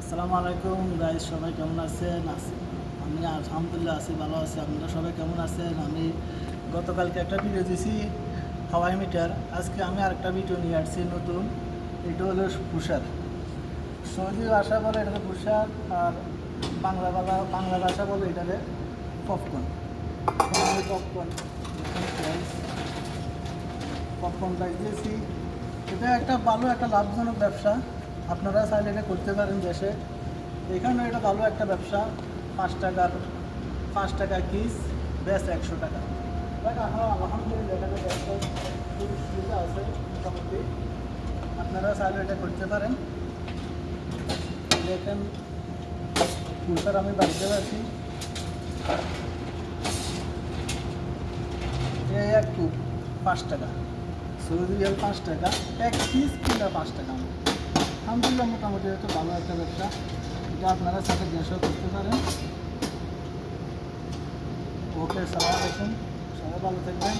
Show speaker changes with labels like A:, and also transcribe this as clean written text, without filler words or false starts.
A: আসসালামু আলাইকুম গাইস, সবাই কেমন আছেন? আমি আলহামদুলিল্লাহ আছি, ভালো আছি। আপনারা সবাই কেমন আছেন? আমি গতকালকে একটা ভিডিও দিয়েছি হাওয়াই মিটার। আজকে আমি আরেকটা ভিডিও নিয়ে আসছি নতুন। এটা হলো পুষার। সৌদি ভাষা বলে এটাকে পুষার, আর বাংলা ভাষা বলে এটাকে পপকর্ন। আমি পপকর্ন প্রাইস দিয়েছি। এটা একটা ভালো একটা লাভজনক ব্যবসা। আপনারা চাইলে এটা করতে পারেন দেশে। এখানে এটা ভালো একটা ব্যবসা। 5 টাকা কিস, বেশ 100 টাকা। বাট আলহামদুলিল্লাহ এখানে ব্যবসা খুব সুবিধা আছে মোটামুটি। আপনারা চাইলে এটা করতে পারেন। দেখেন পুষার আমি বাড়িতে আছি। এই এক কুপ 5 টাকা, সৌদি রিয়াল 5 টাকা, এক পিস কিংবা 5 টাকা। আলহামদুলিল্লাহ মোটামুটি একটা ভালো একটা ব্যবসা। এটা আপনারা সাথে দেশেও করতে পারেন। ওকে, সালাম আলাইকুম, সবাই ভালো থাকবেন।